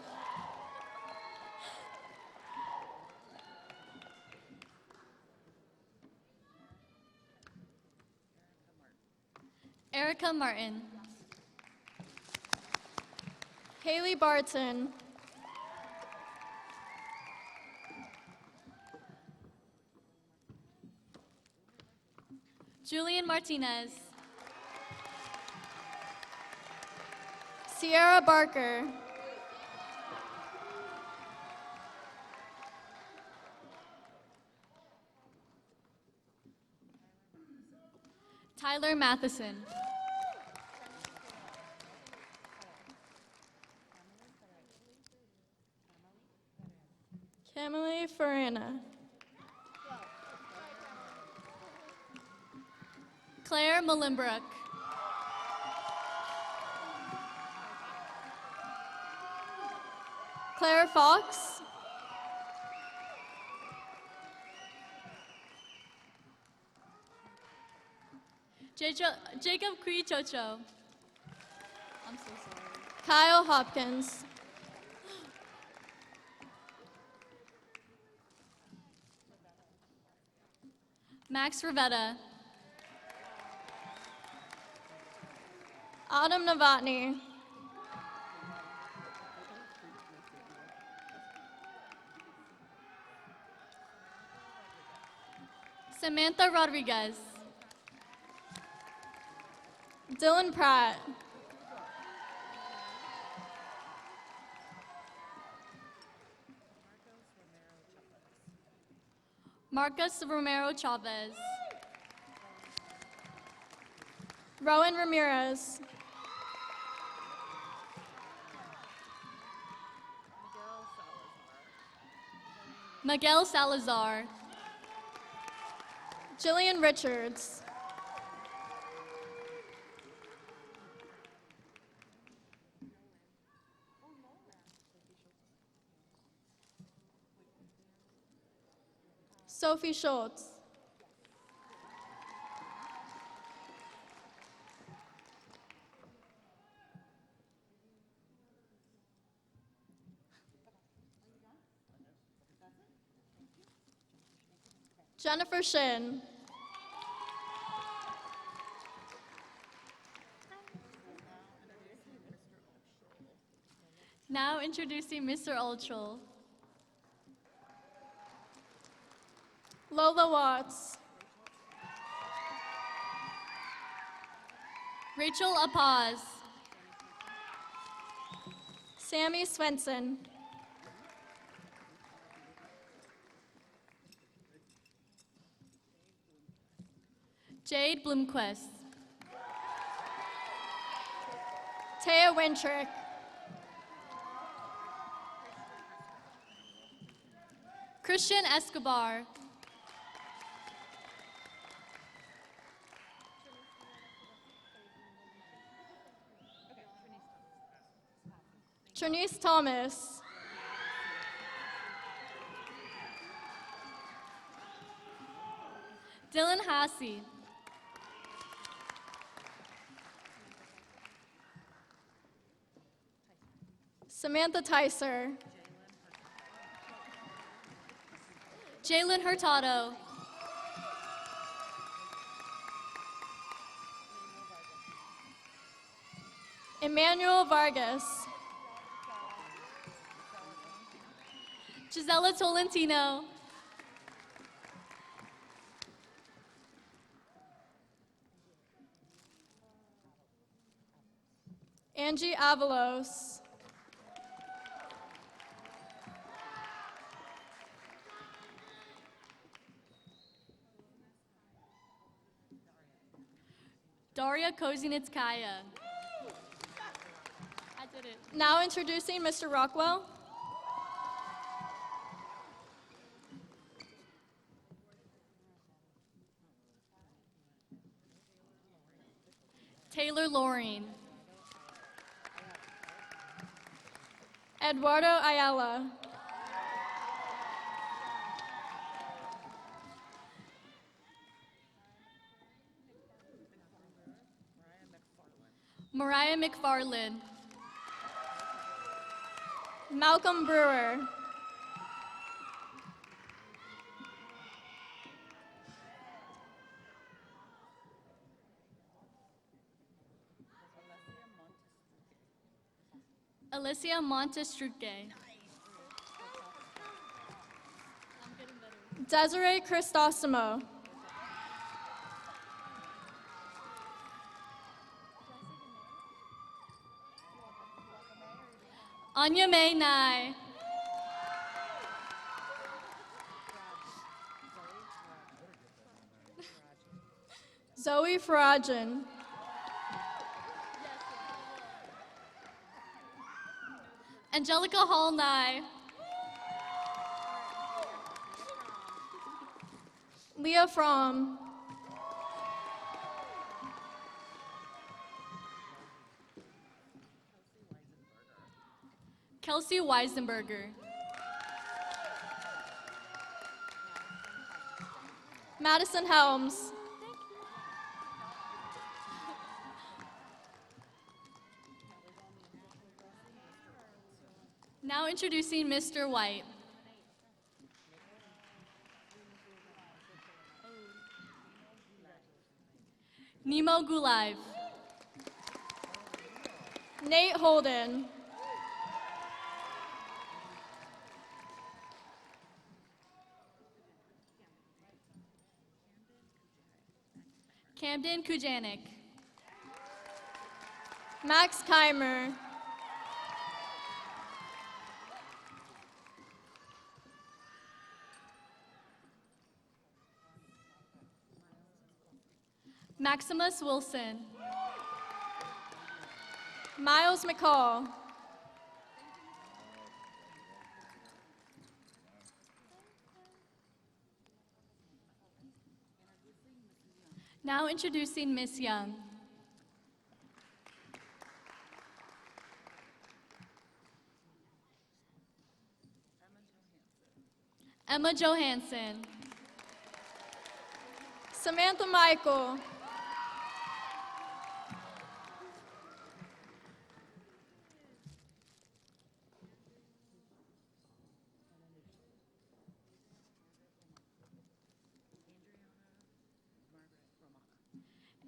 Erica Martin. Haley Barton. Julian Martinez. Sierra Barker. Tyler Matheson. Emily Farina. Claire Mullenbrook. Claire Fox. Jacob Cuichocho. I'm so sorry. Kyle Hopkins. Max Rivetta. Autumn Novotny. Samantha Rodriguez. Dylan Pratt. Marcus Romero Chavez. Rowan Ramirez. Miguel Salazar. Jillian Richards. Sophie Schultz. Jennifer Shin. Now introducing Mr. Ultrel. Lola Watts. Rachel Apaz. Sammy Swenson. Jade Bloomquist. Taya Wintrick. Christian Escobar. Trinice Thomas. Dylan Hassey. Samantha Tyser. Jalen Hurtado. Emmanuel Vargas. Gisela Tolentino. Angie Avalos. Daria Kozinitskaya. I did it. Now introducing Mr. Rockwell. Taylor Loring. Eduardo Ayala. Mariah McFarland. Malcolm Brewer. Alicia Montestruque. Desiree Christosimo. Anya May Nye. Zoe Farajan. Angelica Hall Nye. Leah Fromm. Kelsey Weisenberger. Madison Helms. Now introducing Mr. White. Nemo Gulaiv. Nate Holden. Camden Kujanik. Max Keimer. Maximus Wilson. Miles McCall. Now introducing Miss Young. Emma Johansson. Samantha Michael.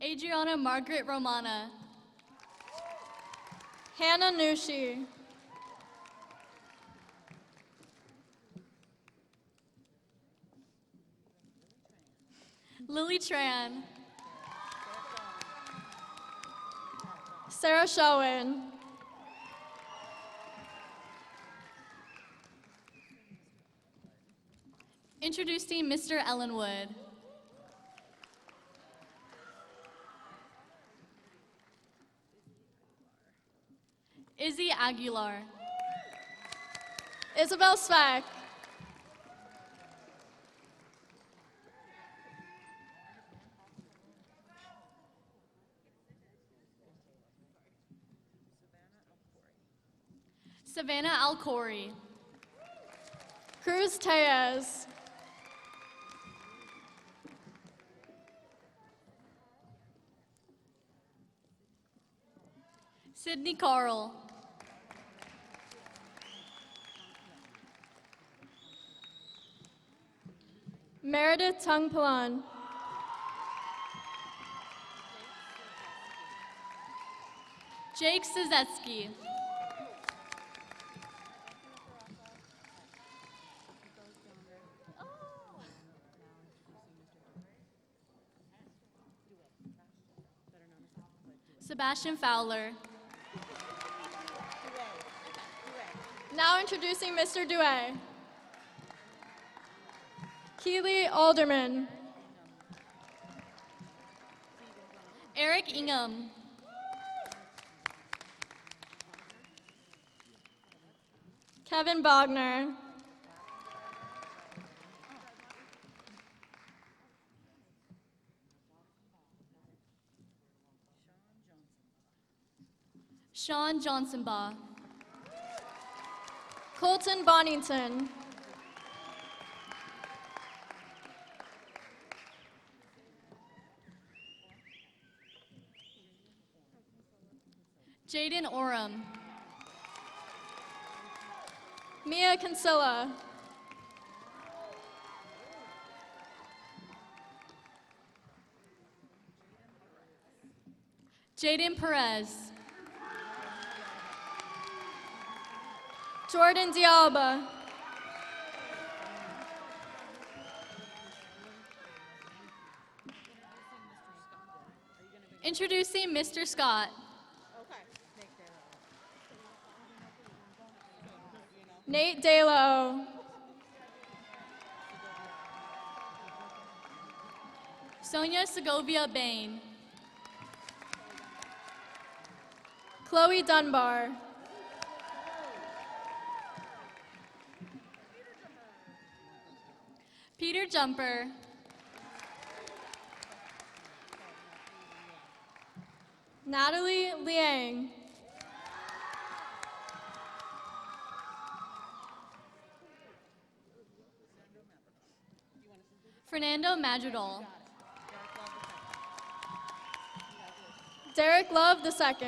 Adriana Margaret Romana. Hannah Nushi. Lily Tran. Sarah Schoen. Introducing Mr. Ellenwood. Aguilar. Isabel Sveck. Savannah Alcori. Cruz Tellez. Sydney Carl. Meredith Tungpalan. Jake Szezetsky. Sebastian Fowler. Now introducing Mr. Duet. Keely Alderman. Eric Ingham. Kevin Bogner. Sean Johnsonbaugh. Colton Bonington. Jaden Oram. Mia Kinsella. Jaden Perez. Jordan Dialba. Introducing Mr. Scott. Nate Dalo. Sonia Segovia Bain. Chloe Dunbar. Peter Jumper. Natalie Liang. Fernando Madrigal. Derek Love II.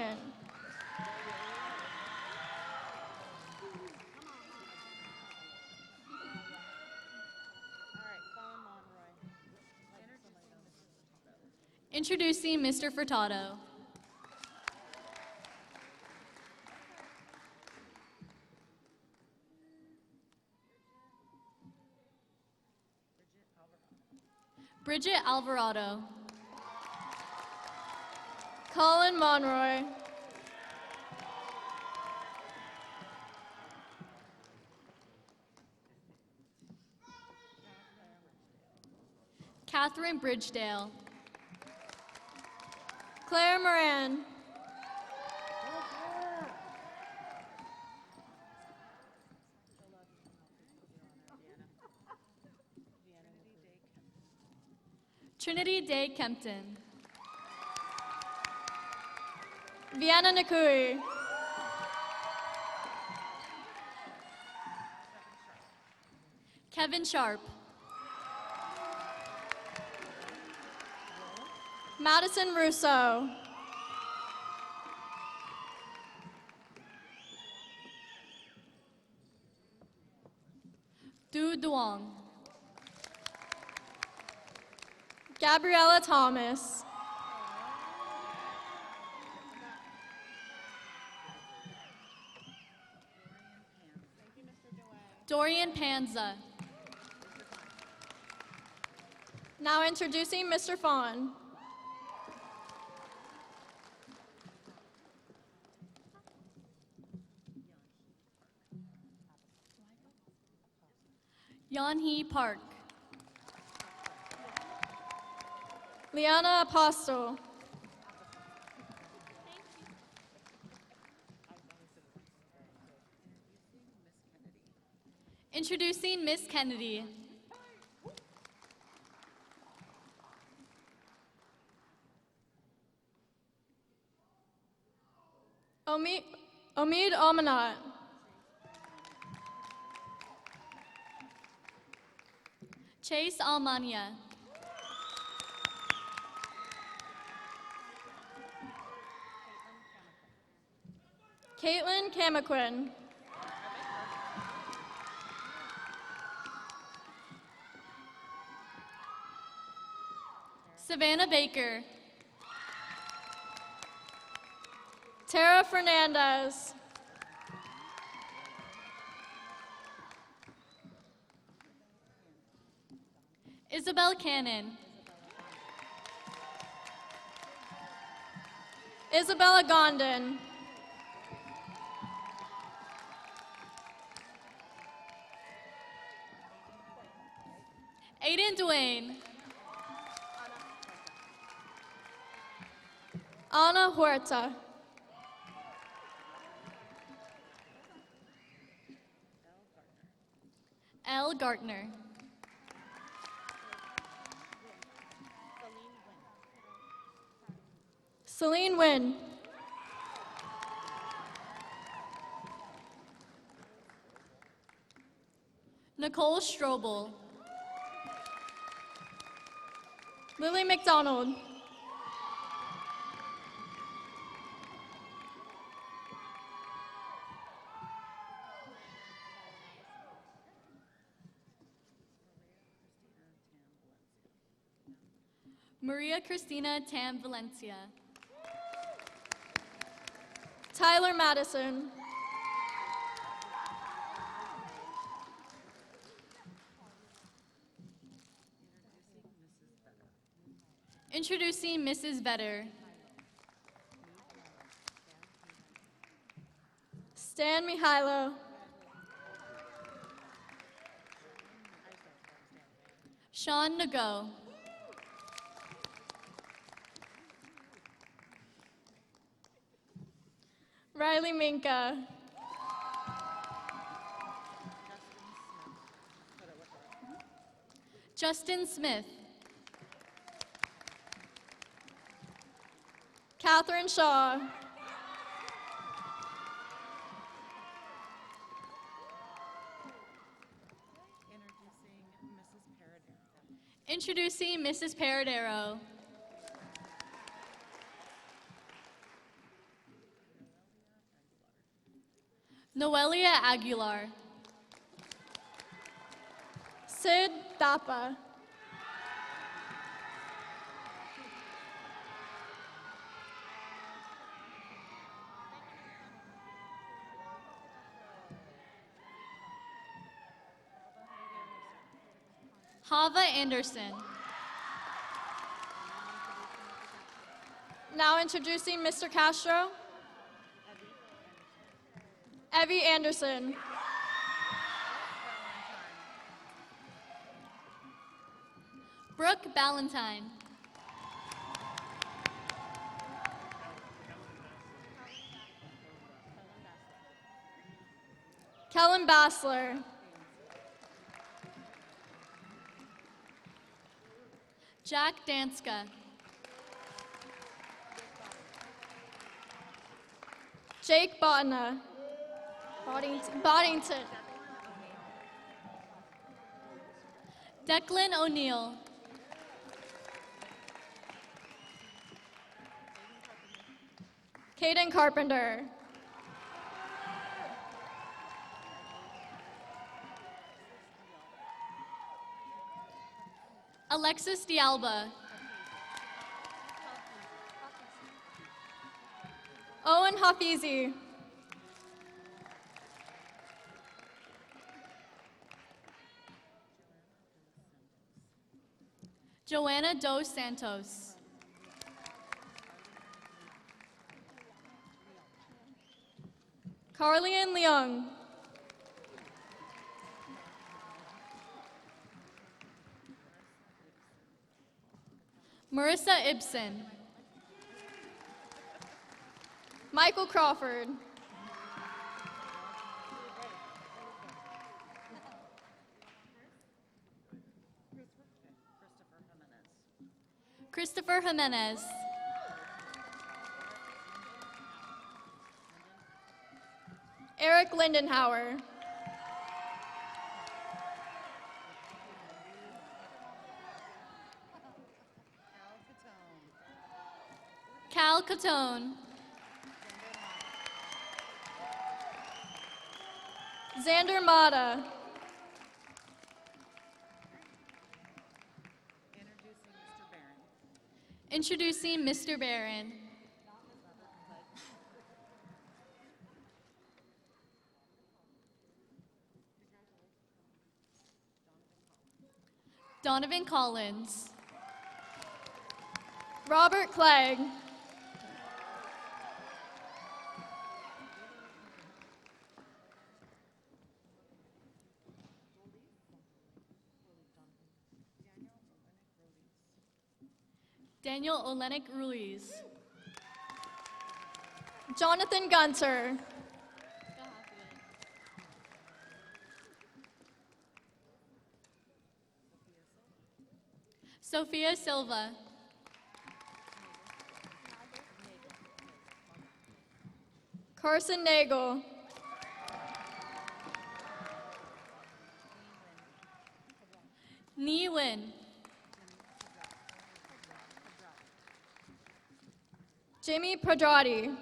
Introducing Mr. Furtado. Bridget Alvarado. Colin Monroy. Catherine Bridgedale. Claire Moran. Trinity Day Kempton. Vienna Nakui. Kevin Sharp. Madison Russo. Du Duong. Gabriella Thomas. Dorian Panza. Now introducing Mr. Fawn. Yanhee Park. Liana Apostle. Introducing Miss Kennedy. Omid Almanat. Chase Almania. Caitlin Camaquin. Savannah Baker. Tara Fernandez. Isabel Cannon. Isabella Gondon. Aiden Duane. Ana Huerta. Elle Gartner. Celine Wynn. Nicole Strobel. Lily McDonald. Maria Cristina Tam Valencia. Tyler Madison. Introducing Mrs. Vetter. Stan Mihailo. Sean Nago. Riley Minka. Justin Smith. Catherine Shaw. Introducing Mrs. Paradero. Noelia Aguilar. Sid Thapa. Hava Anderson. Now introducing Mr. Castro. Evie Anderson. Brooke Ballantyne. Kellen Bassler. Jack Danska. Jake Boddington. Declan O'Neill. Caden Carpenter. Alexis Dialba. Owen Hafizi. Joanna Dos Santos. Carlien Leung. Marissa Ibsen. Michael Crawford. Christopher Jimenez. Eric Lindenhauer. Cal Catone. Xander Mata. Introducing Mr. Barron. Donovan Collins. Robert Clegg. Daniel Olenek Ruiz. Jonathan Gunter. Sophia Silva. Carson Nagel. Ni Win. Jamie Pedrati.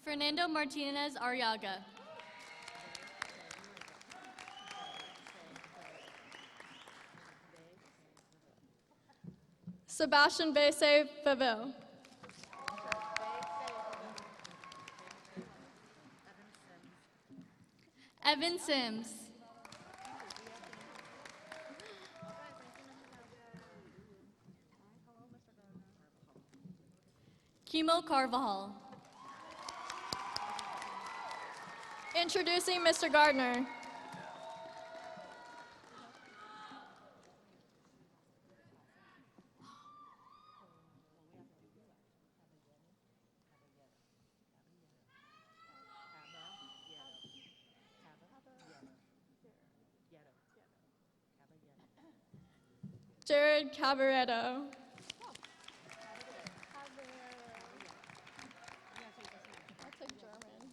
Fernando Martinez Arriaga. Sebastian Bese Faville. Evan Sims. Kimo Carvajal. Introducing Mr. Gardner. Jared Cabaretto. That's like German.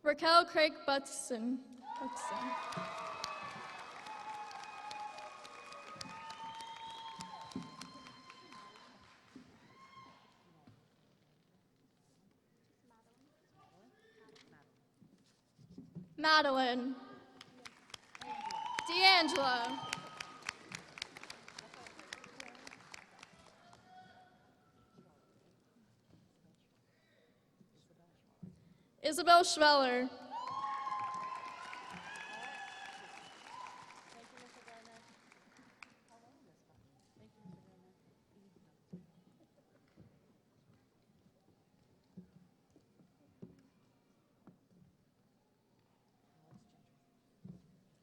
Raquel Craig Butson. Madeline. D'Angelo. Isabel Schweller.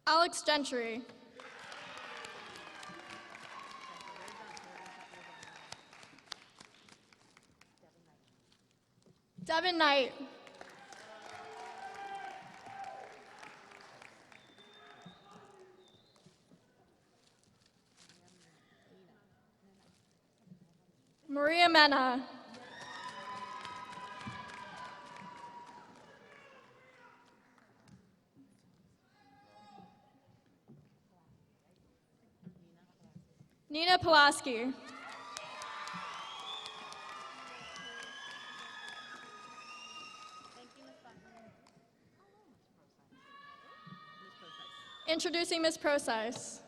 Alex Gentry. Devin Knight. Maria Mena. Nina Pulaski. Introducing Ms. Procise.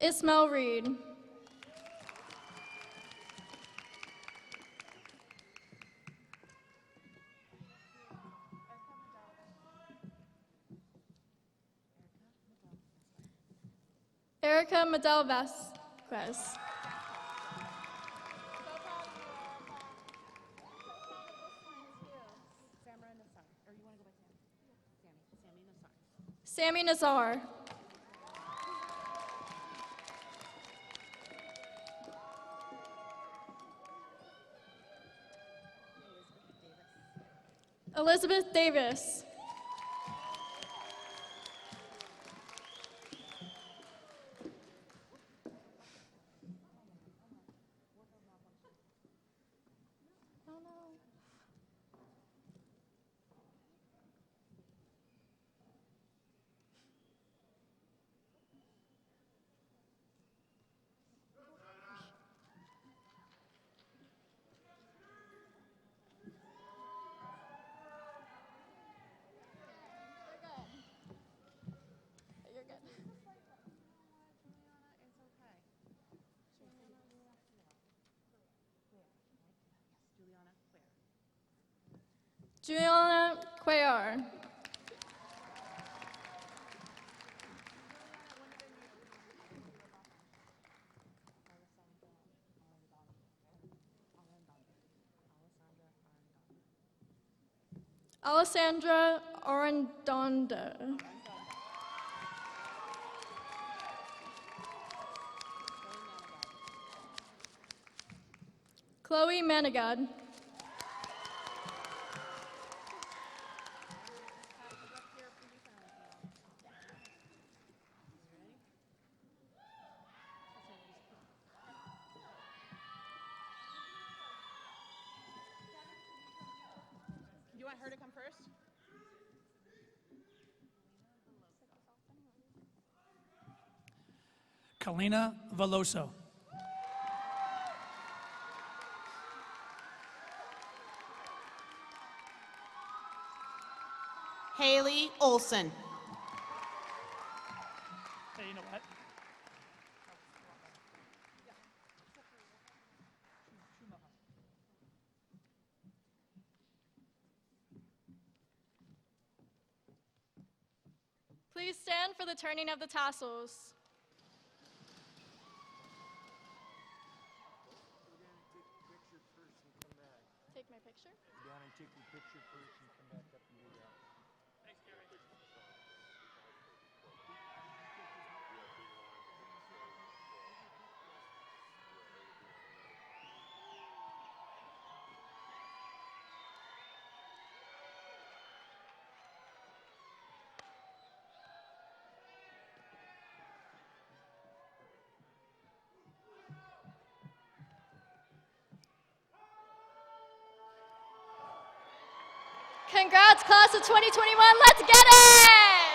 Ismail Reed. Erica Madelves. Quez. Sammy Nazar. Elizabeth Davis. Juliana Cuellar. Alessandra Arendonda. Chloe Manigad. You want her to come first? Kalina Veloso. Haley Olson. Hey, you know what? Please stand for the turning of the tassels. Take my picture? Donnie, take your picture first and come back up and do that. Congrats, class of 2021. Let's get it!